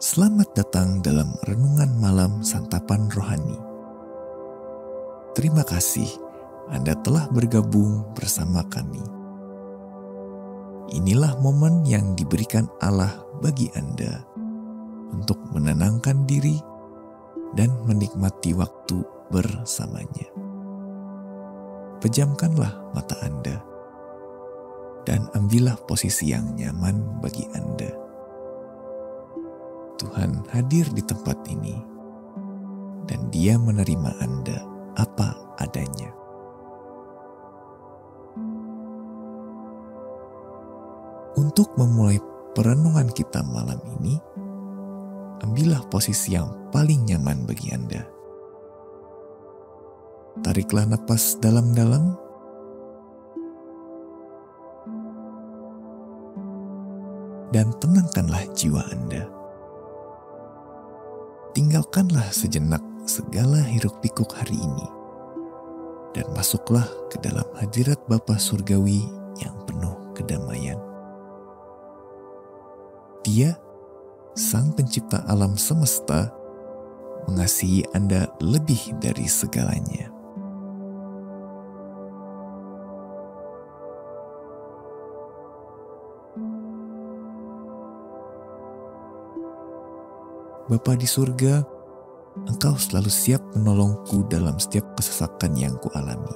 Selamat datang dalam Renungan Malam Santapan Rohani. Terima kasih Anda telah bergabung bersama kami. Inilah momen yang diberikan Allah bagi Anda untuk menenangkan diri dan menikmati waktu bersamanya. Pejamkanlah mata Anda dan ambillah posisi yang nyaman bagi Anda. Tuhan hadir di tempat ini dan Dia menerima Anda apa adanya. Untuk memulai perenungan kita malam ini, ambillah posisi yang paling nyaman bagi Anda. Tariklah napas dalam-dalam. Dan tenangkanlah jiwa Anda. Tinggalkanlah sejenak segala hiruk-pikuk hari ini dan masuklah ke dalam hadirat Bapa Surgawi yang penuh kedamaian. Dia, Sang Pencipta alam semesta, mengasihi Anda lebih dari segalanya. Bapa di surga, Engkau selalu siap menolongku dalam setiap kesesakan yang kualami.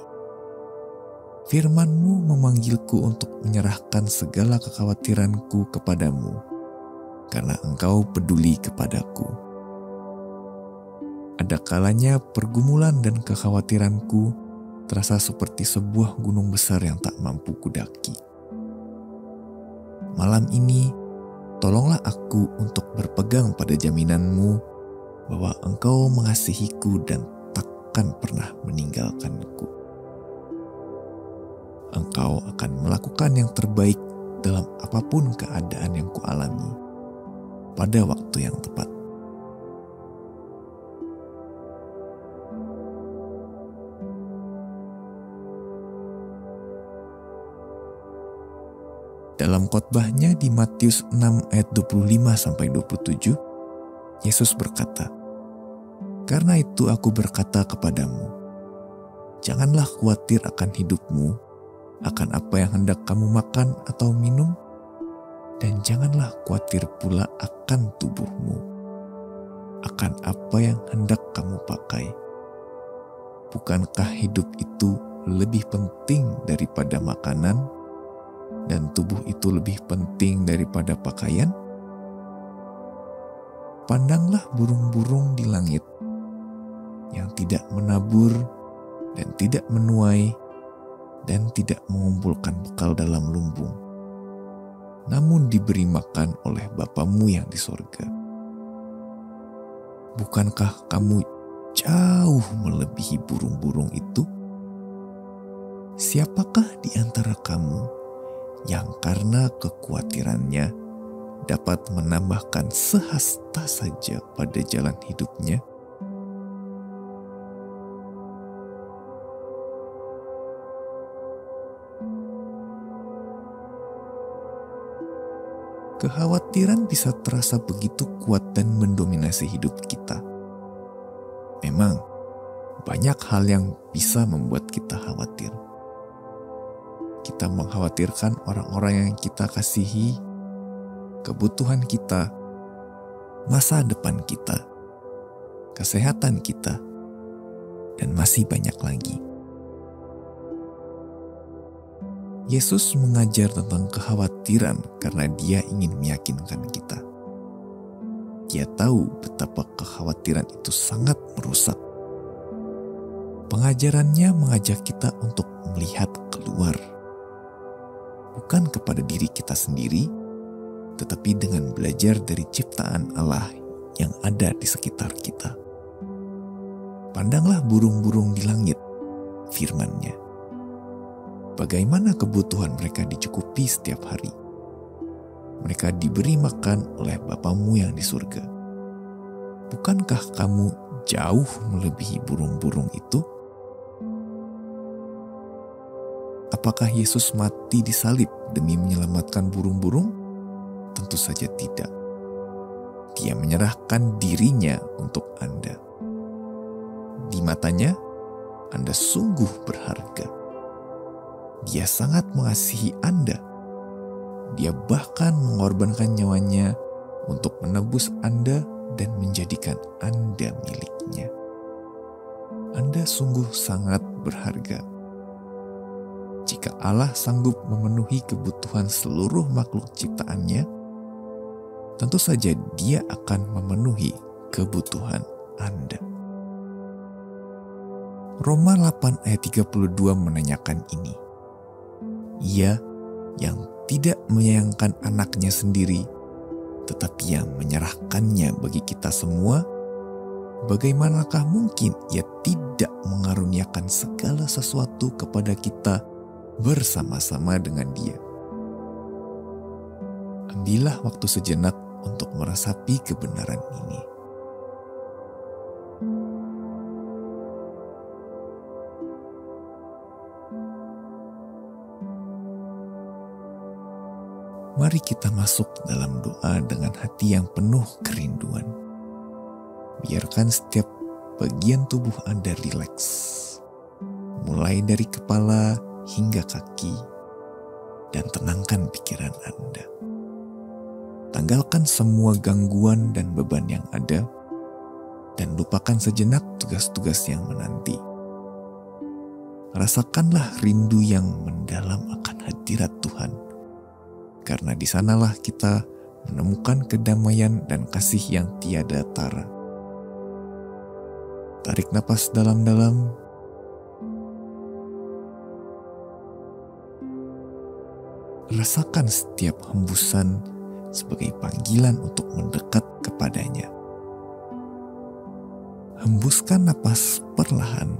Firman-Mu memanggilku untuk menyerahkan segala kekhawatiranku kepadamu, karena Engkau peduli kepadaku. Ada kalanya pergumulan dan kekhawatiranku terasa seperti sebuah gunung besar yang tak mampu kudaki. Malam ini, tolonglah aku untuk berpegang pada jaminan-Mu bahwa Engkau mengasihiku dan takkan pernah meninggalkanku. Engkau akan melakukan yang terbaik dalam apapun keadaan yang kualami pada waktu yang tepat. Dalam khotbahnya di Matius 6 ayat 25-27, Yesus berkata, "Karena itu aku berkata kepadamu, janganlah khawatir akan hidupmu, akan apa yang hendak kamu makan atau minum, dan janganlah khawatir pula akan tubuhmu, akan apa yang hendak kamu pakai. Bukankah hidup itu lebih penting daripada makanan, dan tubuh itu lebih penting daripada pakaian? Pandanglah burung-burung di langit yang tidak menabur dan tidak menuai dan tidak mengumpulkan bekal dalam lumbung, namun diberi makan oleh Bapa-Mu yang di sorga. Bukankah kamu jauh melebihi burung-burung itu? Siapakah di antara kamu yang karena kekhawatirannya dapat menambahkan sehasta saja pada jalan hidupnya? Kekhawatiran bisa terasa begitu kuat dan mendominasi hidup kita. Memang, banyak hal yang bisa membuat kita khawatir. Kita mengkhawatirkan orang-orang yang kita kasihi, kebutuhan kita, masa depan kita, kesehatan kita, dan masih banyak lagi. Yesus mengajar tentang kekhawatiran karena Dia ingin meyakinkan kita. Dia tahu betapa kekhawatiran itu sangat merusak. Pengajarannya mengajak kita untuk melihat keluar, bukan kepada diri kita sendiri, tetapi dengan belajar dari ciptaan Allah yang ada di sekitar kita. Pandanglah burung-burung di langit, firman-Nya. Bagaimana kebutuhan mereka dicukupi setiap hari. Mereka diberi makan oleh Bapa-Mu yang di surga. Bukankah kamu jauh melebihi burung-burung itu? Apakah Yesus mati disalib demi menyelamatkan burung-burung? Tentu saja tidak. Dia menyerahkan dirinya untuk Anda. Di matanya, Anda sungguh berharga. Dia sangat mengasihi Anda. Dia bahkan mengorbankan nyawanya untuk menebus Anda dan menjadikan Anda miliknya. Anda sungguh sangat berharga. Jika Allah sanggup memenuhi kebutuhan seluruh makhluk ciptaannya, tentu saja Dia akan memenuhi kebutuhan Anda. Roma 8 ayat 32 menanyakan ini. Ia yang tidak menyayangkan anaknya sendiri, tetapi yang menyerahkannya bagi kita semua, bagaimanakah mungkin Ia tidak mengaruniakan segala sesuatu kepada kita bersama-sama dengan Dia? Ambillah waktu sejenak untuk meresapi kebenaran ini. Mari kita masuk dalam doa dengan hati yang penuh kerinduan. Biarkan setiap bagian tubuh Anda rileks, mulai dari kepala hingga kaki, dan tenangkan pikiran Anda. Tanggalkan semua gangguan dan beban yang ada, dan lupakan sejenak tugas-tugas yang menanti. Rasakanlah rindu yang mendalam akan hadirat Tuhan, karena di sanalah kita menemukan kedamaian dan kasih yang tiada tara. Tarik napas dalam-dalam. Rasakan setiap hembusan sebagai panggilan untuk mendekat kepadanya. Hembuskan napas perlahan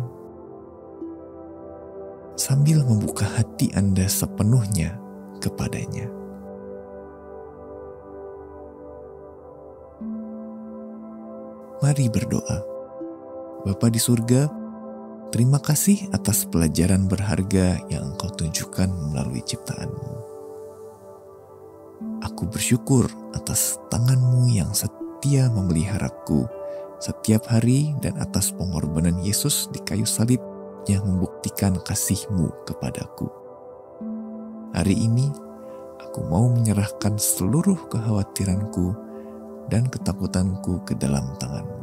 sambil membuka hati Anda sepenuhnya kepadanya. Mari berdoa. Bapa di surga, terima kasih atas pelajaran berharga yang Engkau tunjukkan melalui ciptaan-Mu. Aku bersyukur atas tangan-Mu yang setia memeliharaku setiap hari dan atas pengorbanan Yesus di kayu salib yang membuktikan kasih-Mu kepadaku. Hari ini, aku mau menyerahkan seluruh kekhawatiranku dan ketakutanku ke dalam tangan-Mu.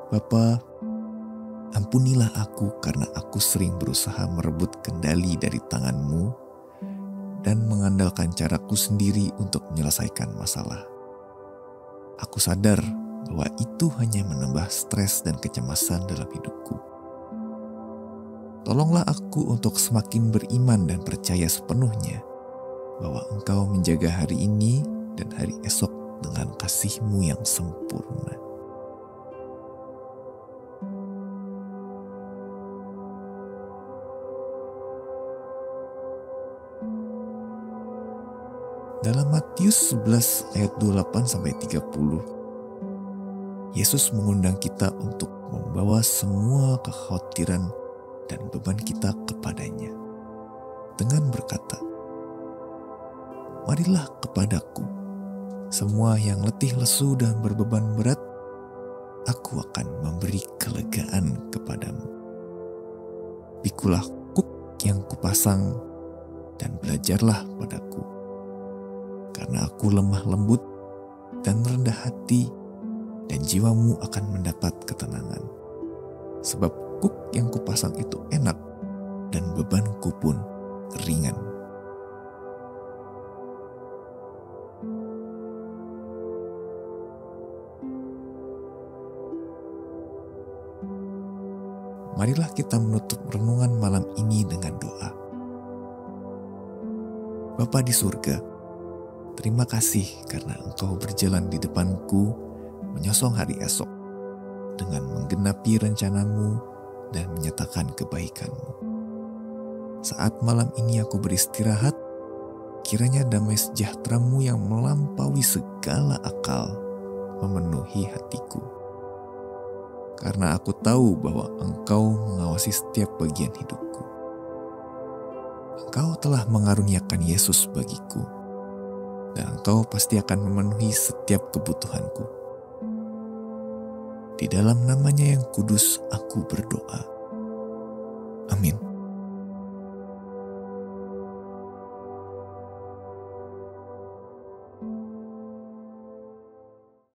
Bapa, ampunilah aku karena aku sering berusaha merebut kendali dari tangan-Mu dan mengandalkan caraku sendiri untuk menyelesaikan masalah. Aku sadar bahwa itu hanya menambah stres dan kecemasan dalam hidupku. Tolonglah aku untuk semakin beriman dan percaya sepenuhnya bahwa Engkau menjaga hari ini dan hari esok dengan kasih-Mu yang sempurna. Dalam Matius 11 ayat 28-30, Yesus mengundang kita untuk membawa semua kekhawatiran dan beban kita kepadanya dengan berkata, "Marilah kepadaku, semua yang letih lesu dan berbeban berat, aku akan memberi kelegaan kepadamu. Pikulah kuk yang kupasang dan belajarlah padaku, karena aku lemah lembut dan rendah hati, dan jiwamu akan mendapat ketenangan. Sebab kuk yang kupasang itu enak, dan bebanku pun ringan." Marilah kita menutup renungan malam ini dengan doa. Bapa di surga, terima kasih karena Engkau berjalan di depanku menyosong hari esok dengan menggenapi rencana-Mu dan menyatakan kebaikan-Mu. Saat malam ini aku beristirahat, kiranya damai sejahtera-Mu yang melampaui segala akal memenuhi hatiku. Karena aku tahu bahwa Engkau mengawasi setiap bagian hidupku. Engkau telah mengaruniakan Yesus bagiku, dan Engkau pasti akan memenuhi setiap kebutuhanku. Di dalam nama-Nya yang kudus aku berdoa.